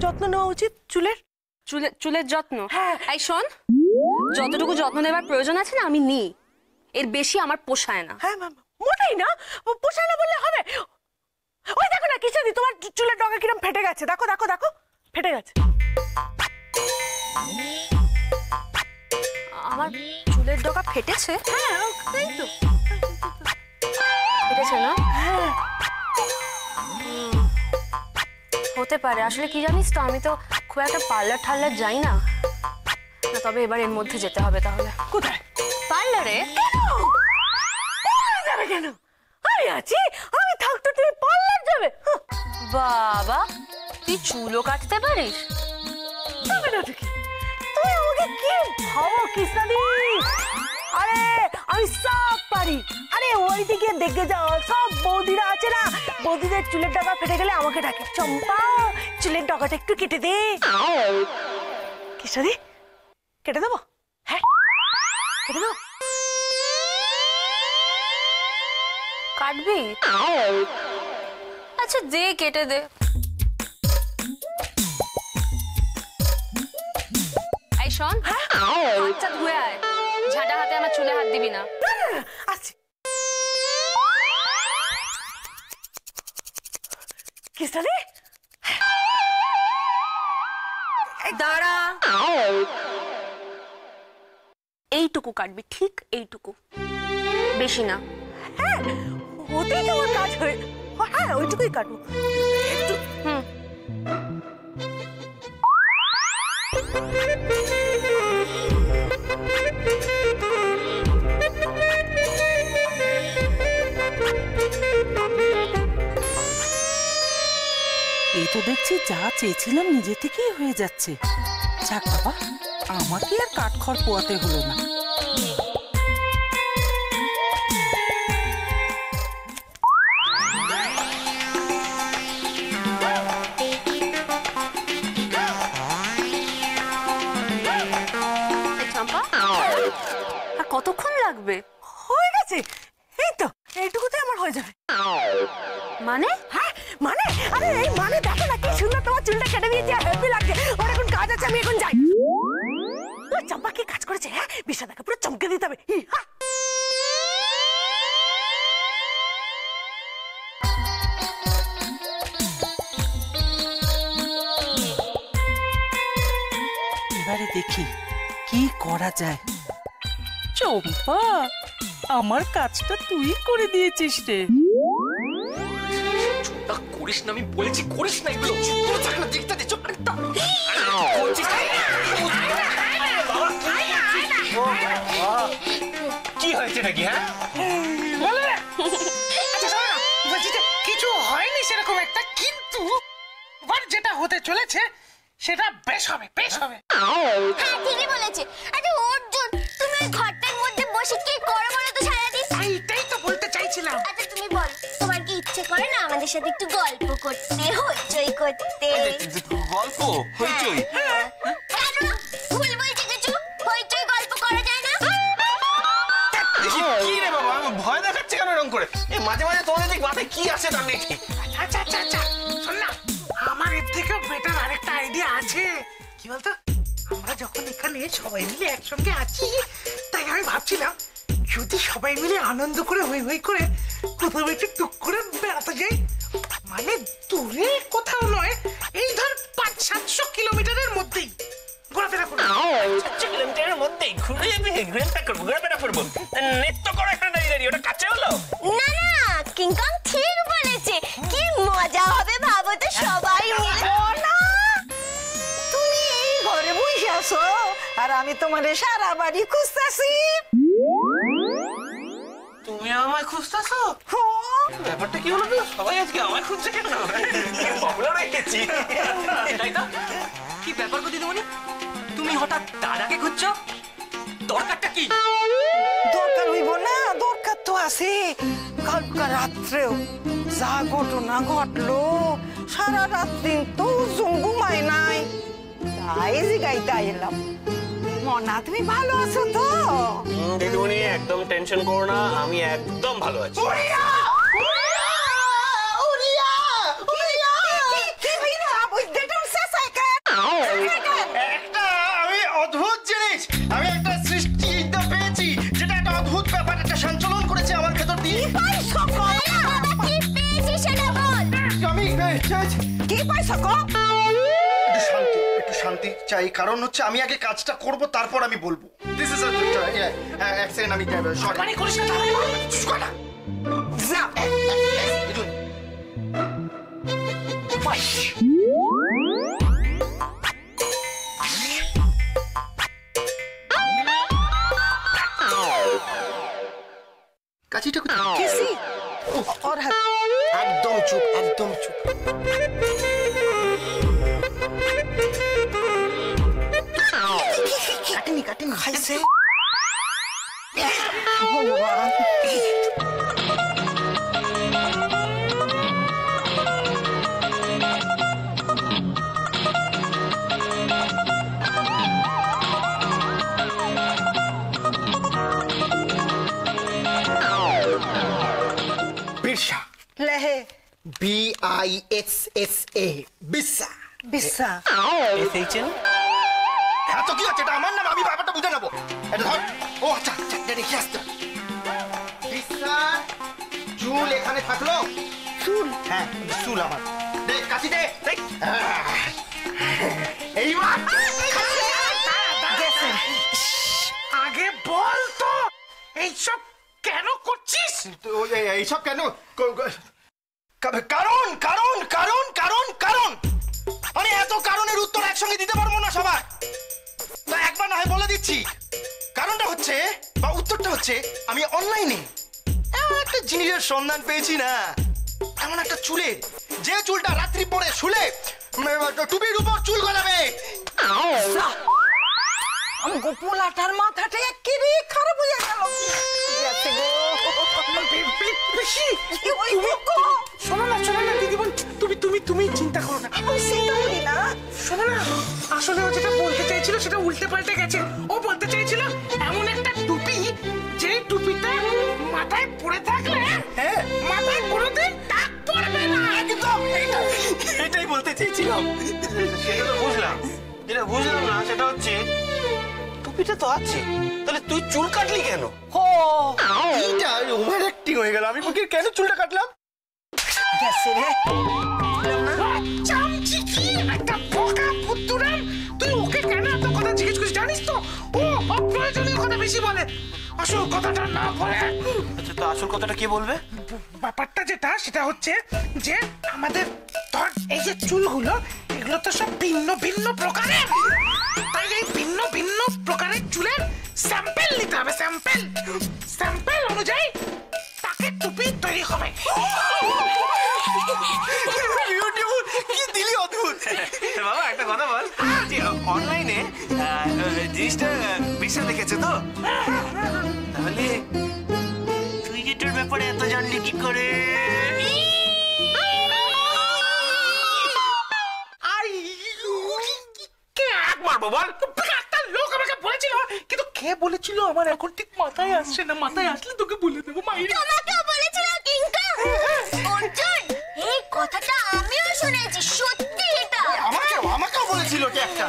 যত্ন নেওয়া উচিত চুলের। চুলের যত্ন? হ্যাঁ। এই শোন, যতটুকু যত্ন নেবার প্রয়োজন আছে না আমি নিই, এর বেশি আমার পোষায় না। হ্যাঁ ম্যাম, মোটেই না, পোষায় না বললে হবে। ওই দেখো না কিসাদি, তোমার চুলের ডগা কিরম ফেটে গেছে, দেখো দেখো দেখো, ফেটে গেছে। আমার চুলের ডগা ফেটেছে? হ্যাঁ এই তো ফেটেছে না? হ্যাঁ হতে পারে। আসলে কি জানিস তো, আমি তো খুব একটা পার্লার ঠার্লার যাই না। তবে এবার এর মধ্যে যেতে হবে তাহলে। কোথায়? পার্লারে। যাবে কেন? আমি আছি, আমি থাকতো তুমি পার্লার যাবে? বাবা, তুই চুলও কাটতে পারিস? যাবে না তো কি? তুমি আমাকে কি ভাবো কৃষ্ণাদি? আরে আমি সব পারি। আরে ওইদিকে দেখে যাও, সব বৌদিরা আছে না, বৌদিদের চুলের ডগা ফেটে গেলে আমাকে ডাকে, চম্পা চুলের ডগাটা একটু কেটে দে। কৃষ্ণাদি কেটে দেবো? হ্যাঁ কেটে দেবো। কাটবি? আচ্ছা দে, কেটে দে। এই শোন, হাতটা ধুয়ে আয়, ঝাঁটা হাতে আমার চুলে হাত দিবি না। আচ্ছা কৃষ্ণাদি দাঁড়া, এইটুকু কাটবি, ঠিক এইটুকু, বেশি না। হ্যাঁ ওতেই তোমার কাজ হয়ে। হ্যাঁ ওইটুকুই কাটবো একটু। এই তো দেখছি যা চেয়েছিলাম নিজে থেকেই হয়ে যাচ্ছে। যাক বাবা, আমাকে আর কাঠখড় পোয়াতে হলো না। আর কতক্ষণ লাগবে? হয়ে গেছে, এই তো এইটুকুতে আমার হয়ে যাবে। মানে? হ্যাঁ মানে, আরে এই মানে দেখো না কি সুন্দর তোমার চুলটা কেটে দিয়েছে, হ্যাপি লাগছে। ওর এখন কাজ আছে, আমি এখন যাই। চম্পা কি কাজ করেছে? হ্যাঁ বিশাদাকে পুরো চমকে দিতে হবে। এবারে দেখি কি করা যায়। চম্পা, আমার কাজটা তুই করে দিয়েছিস রে। ছোটটা করিস না, আমি বলেছি করিস না এগুলো। দেখতে দে, কি হয়েছে নাকি? হ্যাঁ বলছি যে কিছু হয়নি সেরকম একটা, কিন্তু যেটা হতে চলেছে সেটা বেশ হবে, বেশ হবে। হ্যাঁ ঠিকই বলেছে। আচ্ছা অর্জুন, তুমি ওই ঘরটার মধ্যে বসে কি করো বলো তো সারাদিন? এইটাই তো বলতে চাইছিলাম। আচ্ছা তুমি বলো, তোমার কি ইচ্ছে করে না আমাদের সাথে একটু গল্প করতে, হইচই করতে? গল্প হইচই? কেন ভুল বলছি কিছু? হইচই গল্প করা যায় না? কি রে বাবা, আমি ভয় দেখাচ্ছে কেন এরকম করে? মাঝে মাঝে তোমাদের দিক মাথায় কি আসে তার নেই ঠিক। আচ্ছা আচ্ছা আচ্ছা, শোন না, আমার এর থেকেও বেটার আরেকটা আইডিয়া আছে। কি বলতো, আমরা যখন এখানে সবাই মিলে একসঙ্গে আছি, তাই আমি ভাবছিলাম যদি সবাই মিলে আনন্দ করে হই হই করে কোথাও একটু টুক করে বেড়াতে যাই, মানে দূরে কোথাও নয়, এই ধর 500-700 কিলোমিটারের মধ্যেই ঘোরাফেরা করবো। 500 কিলোমিটারের মধ্যেই ঘোরাফেরা করবো? নৃত্য করো এখানে দাঁড়িয়ে দাঁড়িয়ে, ওটা কাছে হলো? না না, কিংকং ঠিক বলেছে, কি মজা হবে ভাবো তো সবাই মিলে। তুমি এই ঘরে বসে আছো আর আমি তোমার সারা বাড়ি খুঁজতেছি। তুমি আমায় খুঁজতেছো? ব্যাপারটা কি হলো? সবাই আজকে আমায় খুঁজছে কেন? পপুলার হয়ে গেছি, তাই তো? কি ব্যাপার গো দিদিমণি, তুমি হঠাৎ দাদাকে খুঁজছো? দরকারটা কি? দরকার হইব না? দরকার তো আছে। কালকা রাত্রেও যা ঘটনা ঘটলো, সারা রাত্রি তো ঘুমায় নাই, তাই জিগাইতে এলাম। মনা তুমি ভালো আছো তো? দিদিমণি একদম টেনশন করো না, আমি একদম ভালো আছি। পেয়েছি। কি পাইছো গো? একটু শান্তি চাই, কারণ হচ্ছে আমি আগে কাজটা করব, তারপর আমি বলবো। দিস ইজ এক সেকেন্ড, আমি সরি। মানে করিস না তাহলে কটা যা কাছিটা কিসি ওর হাত একদম চুপ, একদম চুপ। কাটিনি কাটিনি খাইছে ভগবান। বিরসা, লেহে BISSA, বিরসা। বিসা এসেছেন? হ্যাঁ তো কি হচ্ছে, এটা আমার নাম, আমি ব্যাপারটা বুঝে নেবো। এটা ধর। ও আচ্ছা আচ্ছা, এটা রেখে আসতে। বিরসা, চুল এখানে থাকলো? চুল? হ্যাঁ চুল আমার। দে কাছি দে। এইবার আগে বল তো এইসব কেন করছিস? এইসব কেন? কারণ কারণ কারণ কারণ কারণ আমি এত কারণের উত্তর একসঙ্গে দিতে পারবো না সবাই, তো একবার না হয় বলে দিচ্ছি। কারণটা হচ্ছে বা উত্তরটা হচ্ছে, আমি অনলাইনে এমন একটা জিনিসের সন্ধান পেয়েছি না, এমন একটা চুলের, যে চুলটা রাত্রি পরে শুলে টুপির উপর চুল গলাবে। আমি গোপলাটার মাথাটা একেবারে খারাপ হয়ে গেল। গেছে গো। শোনো না দিদি বোন, তুমি চিন্তা করো না। আমি চিন্তা করি না। শোনো না, আসলে ও যেটা বলতে চাইছিল সেটা উল্টে পাল্টে গেছে। ও বলতে চাইছিল এমন একটা টুপি, যে টুপিটা মাথায় পরে থাকলে মাথায় কোনোদিন টাক পড়বে না। একদম এটাই বলতে চেয়েছিলাম। সেটা তো বুঝলাম, যেটা বুঝলাম না সেটা হচ্ছে টুপিটা তো আছে, তাহলে তুই চুল কাটলি কেন? এইটা ওভার অ্যাক্টিং হয়ে গেল। আমি ওকে কেন চুলটা কাটলাম? গেছে রে। চামচিকি একটা বোকা পুতুরাম, তুই ওকে কেন এত কথা জিজ্ঞেস করিস? জানিস তো ও অপ্রয়োজনীয় কথা বেশি বলে। আসল কথাটা না বলে। আচ্ছা, তো আসল কথাটা কে বলবে? ব্যাপারটা যেটা সেটা হচ্ছে যে আমাদের ধর এই যে চুলগুলো, এগুলো তো সব ভিন্ন ভিন্ন প্রকারের। তাই এই ভিন্ন ভিন্ন প্রকারের চুলের স্যাম্পল নিতে হবে। স্যাম্পল অনুযায়ী তাকে টুপি তৈরি হবে। কি দিলি অদ্ভুত। বাবা একটা কথা বল, অনলাইনে জিনিসটা বিশা দেখেছে তো, তাহলে তুই এটার ব্যাপারে এত জানলি কি করে? মারবো বল, একটা লোক আমাকে বলেছিল, কিন্তু কে বলেছিল আমার এখন ঠিক মাথায় আসছে না। মাথায় আসলে তোকে বলে দেবো। মাইরি তোমাকে বলেছিল কিংকা অর্জুন, এই কথাটা আমিও শুনেছি, সত্যি এটা। আমাকেও বলেছিল কি একটা।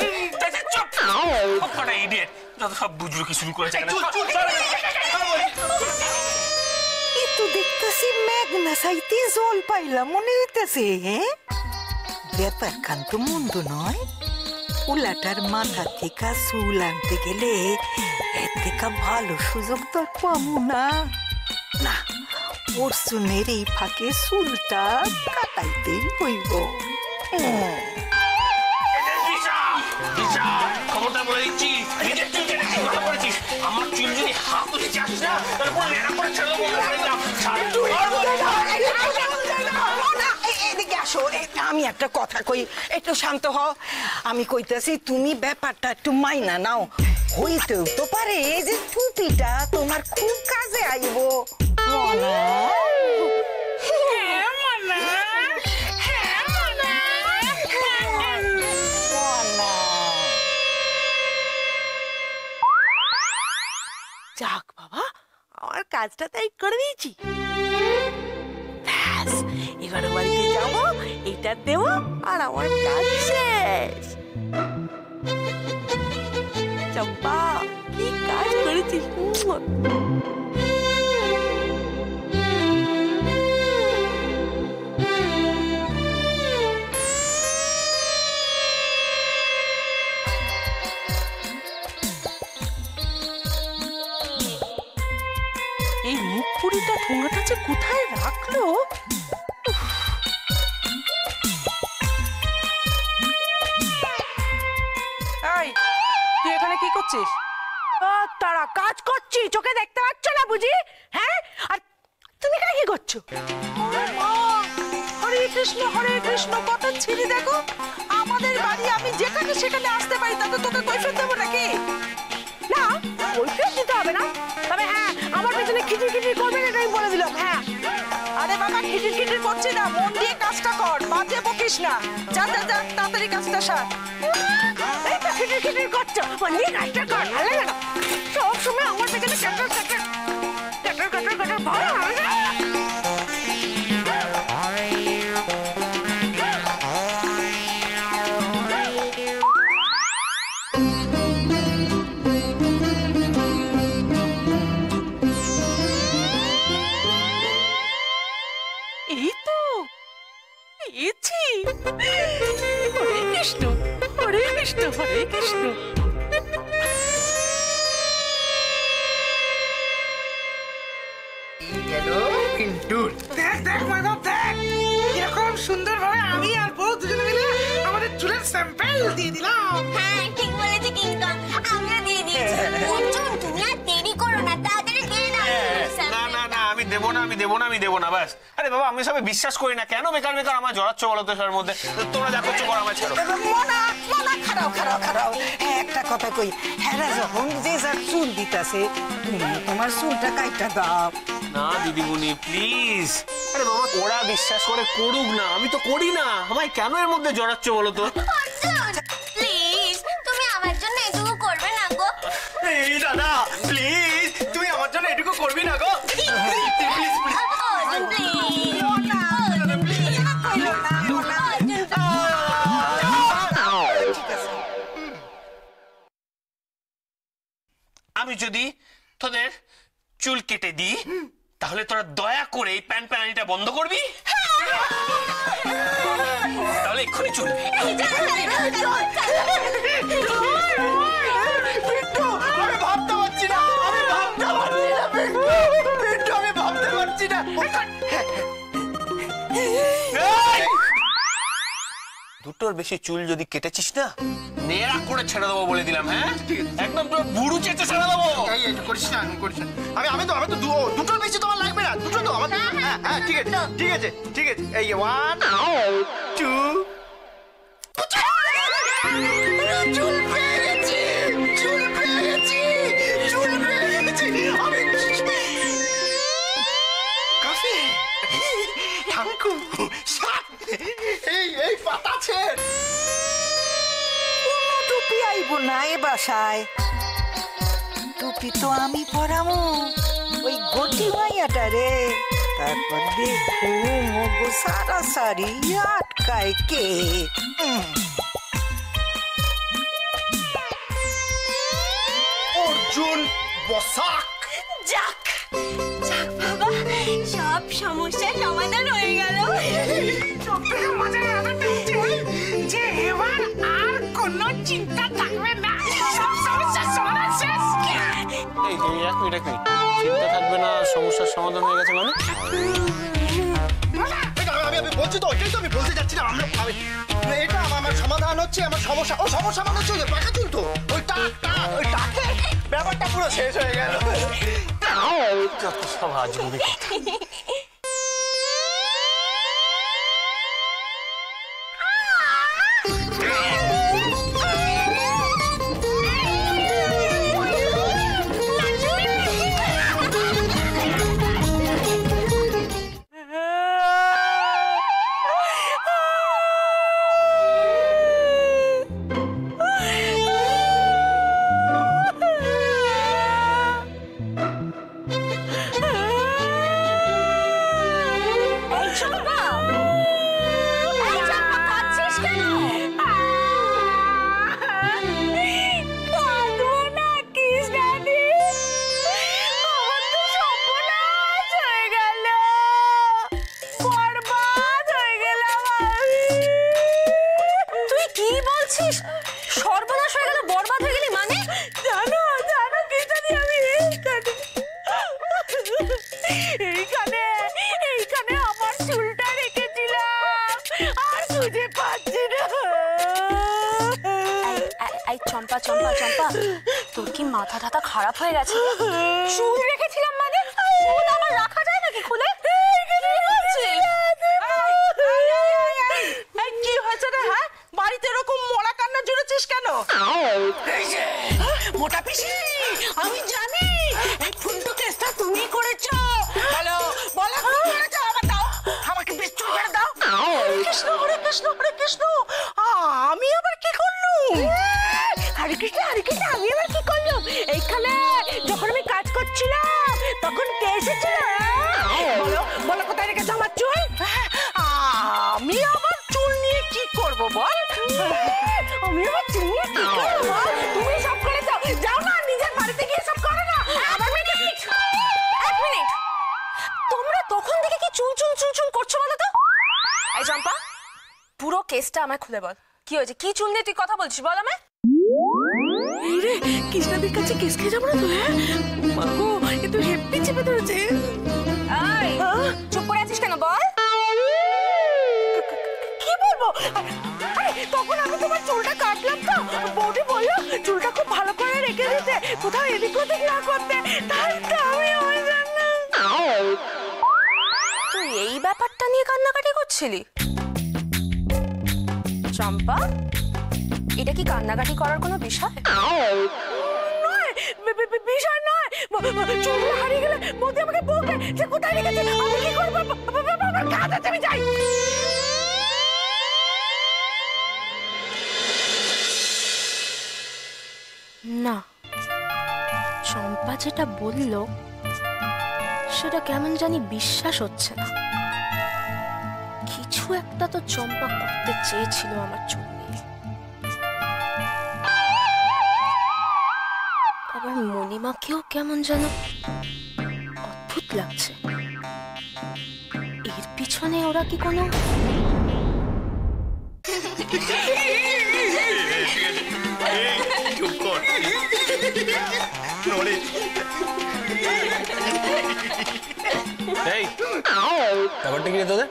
ইডিয়েট, যত সব বুজরুকি শুরু করেছে। এই তো দেখতেছি মেঘনা সাইতে জল পাইলাম মনে হইতেছে। ব্যাপার খান তো মন্দ নয়। উলাটার মাথা থেকে চুল আনতে গেলে এর থেকে ভালো সুযোগ তো আর পাবো না। না, অর্জুনের এই ফাঁকে চুলটা কাটাইতেই হইব। খবরটা বলে দিচ্ছি, নিজের চুল কেটে তুই ভালো করেছিস। আমার চুল যদি হাত তুলে যাস না, তাহলে পুরো নেড়া করে ছেড়ে দেবো। এদিকে আসো, আমি একটা কথা কই, একটু শান্ত হও। আমি কইতেছি তুমি ব্যাপারটা একটু মাইনা নাও। হইতেও তো পারে এই যে টুপিটা তোমার খুব কাজে আইব। মনা যাক বাবা, আমার কাজটা তাই করে দিয়েছি। ব্যাস, এবার বাড়িতে যাবো, এইটা দেবো, আর আমার কাজ শেষ। চম্পা, কি কাজ করেছিস? ঠোঙাটা যে কোথায় রাখলো। এই, তুই এখানে কি করছিস? তারা কাজ করছি, চোখে দেখতে পাচ্ছ না বুঝি? হ্যাঁ, আর তুমি এখানে কি করছো? হরে কৃষ্ণ কথা ছিড়ি দেখো। আমাদের বাড়ি আমি যেখানে সেখানে আসতে পারি, তাতে তোকে কৈফিয়ত দেবো নাকি? না, কৈফিয়ত দিতে হবে না, তবে হ্যাঁ আমার পেছনে খিটির খিটির করবে না, আমি বলে দিলাম। হ্যাঁ, আরে বাবা, খিটির খিটির করছি না, মন দিয়ে কাজটা কর, বাজে বকিস না। যা যা যা, তাড়াতাড়ি কাজটা সার। এই তো খিটির খিটির করছো, বন্ধি কাজটা কর। ভালো লাগে না সব সময় আমার পেছনে cater cater cater cater cater ভালো লাগে না। এই তো পেয়েছি। হরে কৃষ্ণ হরে কৃষ্ণ হরে কৃষ্ণ। দেখ দেখ মাধব দেখ, কিরকম সুন্দর ভাবে আমি আর বউ দুজনে মিলে আমাদের চুলের স্যাম্পল দিয়ে দিলাম। হ্যাঁ ঠিক বলেছে কিংকং, আমিও দিয়ে দিয়েছি। অর্জুন তুমি আর দেরি করো না, তাড়াতাড়ি দিয়ে নাও। না না না, আমি দেবো না, আমি দেবো না, আমি দেবো না, ব্যাস। আরে বাবা, আমি সবে বিশ্বাস করি না, কেন বেকার বেকার আমার জড়াচ্ছ বলো তো সবার মধ্যে? তোমরা যা করছো করো, আমার ছাড়ো। মনা মনা খারাও খারাও খারাও, একটা কথা কই, হেরা যখন যে যার চুল দিতাছে, তুমি তোমার চুলটা কাইটা দাও না দিদিমণি প্লিজ। আরে বাবা, ওরা বিশ্বাস করে করুক না, আমি তো করি না, আমায় কেন এর মধ্যে জড়াচ্ছ বলো তো? অর্জুন প্লিজ, তুমি আমার জন্য এটুকু করবে না গো? এই দাদা প্লিজ, তুই আমার জন্য এটুকু করবি না গো? Please please. Arjun please, Arjun please, আমি যদি তোদের চুল কেটে দিই, তাহলে তোরা দয়া করে এই প্যান প্যানানিটা বন্ধ করবি? তাহলে এক্ষুনি চুল আমি ভাবতে পারছি না, আমি ভাবতে পারছি না পিন্টু, আমি ভাবতে পারছি না। দুটোর বেশি চুল যদি কেটেছিস না, নেড়া করে ছেড়ে দেবো বলে দিলাম। হ্যাঁ, একদম পুরো বুড়ো চেঁচে ছেড়ে দেবো। এই করিস না, করিস না। আমি তো দুটোর বেশি তোমার লাগবে না, দুটো তো আমার। হ্যাঁ হ্যাঁ ঠিক আছে ঠিক আছে ঠিক আছে। এই 1 2 চুল পেয়ে গেছি, চুল পেয়ে গেছি, চুল পেয়ে গেছি আমি। কাফি ঠাঙ্কু সাত, এই পাতা ছেড়। কোনো টুপি আইব না এ বাসায়, টুপি তো আমি পরামু ওই ঘটি মাইয়াটা রে। তারপর দেখো মগো সারা সারি আটকায় কে। অর্জুন বসাক। যাক যাক বাবা, সব সমস্যার সমাধান হয়ে গেল। সবথেকে মজার ব্যাপারটা হচ্ছে যে এবার আর কোনো চিন্তা থাকবে না, সব সমস্যার সমাধান শেষ। এই এক মিনিট, চিন্তা থাকবে না, সমস্যার সমাধান হয়ে গেছে মানে? আমি বলছি তো, ওইটাই তো আমি বলতে যাচ্ছি না। এটা আমার সমাধান হচ্ছে, আমার সমস্যা মানে হচ্ছে পাকা চুল তো, ওই টাকে ব্যাপারটা পুরো শেষ হয়ে গেল। সব আজগুবি চম্পা চম্পা চম্পা, তোর কি মাথা টাথা খারাপ হয়ে গেছে? চুল রেখেছিলাম মানে চুল আমার রাখা যায় নাকি খুলে? কি হয়েছে রে? হ্যাঁ, বাড়িতে এরকম মরা কান্না জুড়েছিস কেন? মোটা পিসি, আমি জানি এই ফুলটু কেসটা তুমি করেছো। বলো বলো, কি করেছো? আবার দাও, আমাকে বেশ চুল করে দাও। কৃষ্ণ, হরে কৃষ্ণ, হরে কৃষ্ণ। আমি আবার কি করলুম? হরে কৃষ্ণ, হরে কৃষ্ণ, আমি আবার কি করলুম? এইখানে যখন আমি কাজ করছিলাম তখন কে এসেছিল? বলো বলো, কোথায় রেখেছো আমার চুল? আমি আবার চুল নিয়ে কি করব বল? আমি আবার চুল নিয়ে কি করব? তুমি সব করে যাও, যাও না, নিজের বাড়িতে গিয়ে সব করো না। আবার এক মিনিট, তোমরা তখন থেকে কি চুল চুল চুল চুল করছো বলো তো? এই চম্পা, পুরো কেসটা আমায় খুলে বল। কি হয়েছে? কি চুল নিয়ে তুই কথা বলছিস বল আমায়। রে, কৃষ্ণাদির কাছে কেস খেয়ে যাবো না তো? হ্যাঁ মাগো, এ তো হেপি চেপে ধরেছে। এই চুপ করে আছিস কেন বল? কি বলবো? আরে তখন আমি তোমার চুলটা কাটলাম তো, বৌদি বললো চুলটা খুব ভালো করে রেখে দিতে, কোথাও এদিক ওদিক না করতে, তাই তো আমি ওই জন্য। তুই এই ব্যাপারটা নিয়ে কান্নাকাটি করছিলি? চম্পা, এটা কি কান্নাকাটি করার কোনো বিষয়? নয়, বিষয় নয়। চুলগুলো হারিয়ে গেলে বৌদি আমাকে বলবে যে কোথায় রেখেছে, আমি কি করবো? আমার কাজ আছে, আমি যাই। না, চম্পা যেটা বলল সেটা কেমন জানি বিশ্বাস হচ্ছে না। কিছু একটা তো চম্পা করতে চেয়েছিল আমার চুল নিয়ে। আবার মণিমাকেও কেমন যেন অদ্ভুত লাগছে। এর পিছনে ওরা কি কোনো চুপ কর। নড়ে। এই ব্যাপারটা কি রে তোদের?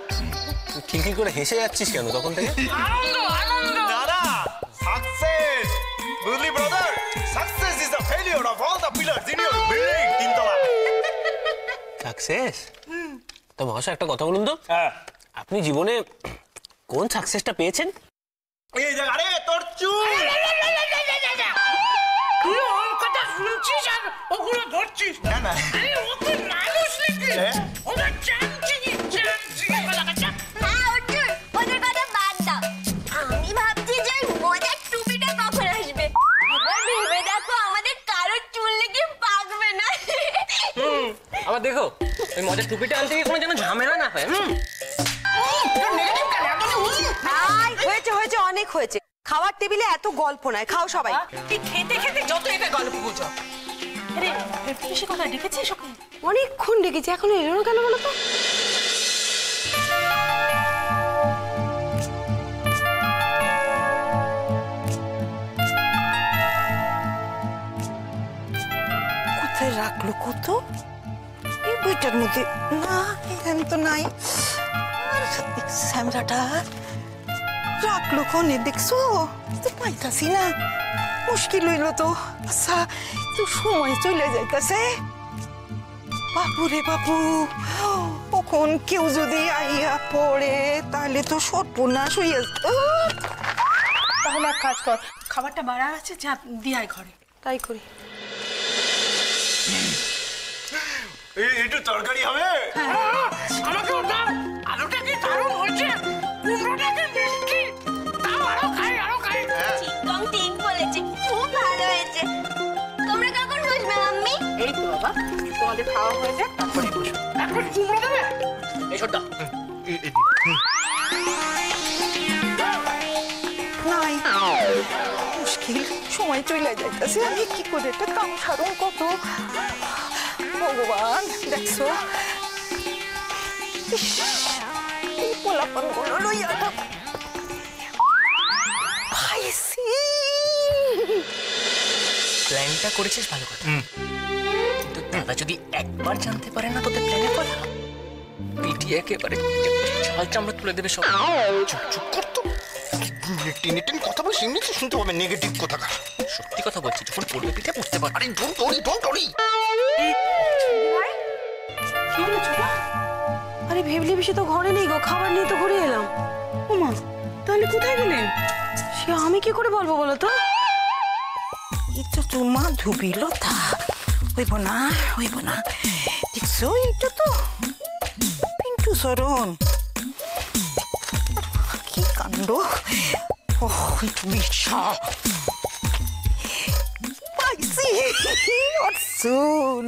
খিলখিল করে হেসে যাচ্ছিস কেন তখন থেকে? দাদা, সাকসেস, বুঝলি brother, success is the failure of all the pillars in your building. তিনতলা সাকসেস? তো মহাশয় একটা কথা বলুন তো, হ্যাঁ, আপনি জীবনে কোন সাকসেসটা পেয়েছেন? এই যে আরে তোর চুল। তুই ওর কথা শুনছিস আর ওগুলো ধরছিস? না না, আরে ও কি মানুষ নাকি? ওরা চামচিনি বলাকাটা। হ্যাঁ অর্জুন, ওদের কথা বাদ দাও। আমি ভাবছি যে ওই মজার টুপিটা কখন আসবে। এবার ভেবে দেখো, আমাদের কারোর চুল নাকি পাকবে না। আবার দেখো, ওই মজার টুপিটা আনতে গিয়ে কোনো যেন ঝামেলা না হয়। হয়েছে হয়েছে, অনেক হয়েছে। খাওয়ার টেবিলে এত গল্প নয়, খাও সবাই। খেতে খেতে যত এটা গল্প বুঝো। আরে বেশি কথা ডেকেছিস ওকে? অনেকক্ষণ ডেকেছি, এখনো এলো না কেন বলো তো? কোথায় রাখলো কত? এই বইটার মধ্যে না, এখানে তো নাই। আর স্যামরাটা রাখলো কোনে দেখছো? তো পাইতাছি না, মুশকিল হইল তো। আচ্ছা, তো সময় চলে যাইতাছে। বাবু রে বাবু, কখন কেউ যদি আইয়া পড়ে তাহলে তো সর্বনাশ হইয়া। তাহলে এক কাজ কর, খাবারটা বাড়া আছে, যা দিয়ে আয় ঘরে। তাই করি। একটু তরকারি হবে? আমাকে দাও। আলুটা কি দারুণ হয়েছে, কুমড়োটা কি মিষ্টি। তাও আরো খাই, আরো খাই। একদম ঠিক বলেছে, খুব ভালো হয়েছে। তোমরা কখন বসবে মাম্মি? এই তো বাবা, তোমাদের খাওয়া হয়ে যাক তারপরে বসো। এখন কুমড়ো দেবে? এই ছোট্টা নাই, মুশকিল, সময় চলে যাইতাছে। আমি কি করে একটা কাম সারুম কত? ভগবান, দেখছো এই পোলাপান গুলো লইয়া পাইছি। প্ল্যানটা করেছিস ভালো কথা, কিন্তু দাদা যদি একবার জানতে পারে না তোদের প্ল্যানের কথা, পিটিয়ে একেবারে ছাল চামড়া তুলে দেবে সব। চুপ চুপ কর তো। নেটিন কথা বলিস, এমনিতে শুনতে পাবে নেগেটিভ কথা। সত্যি কথা বলছি, যখন পড়বে পিঠে পড়তে পার। আরে ডোন্ট ওরি। আরে ভেবলি বেশি তো ঘরে নেই গো, খাবার নিয়ে তো ঘুরে এলাম। ওমা, তাহলে কোথায় গেলেন? সে আমি কি করে বলবো বলো তো? এই তো তোমা ধুবিল তা হইব না দেখছো, এইটা তো পিন্টু সরণ। কি কাণ্ড! বিশাল পাইছি অর্জুন।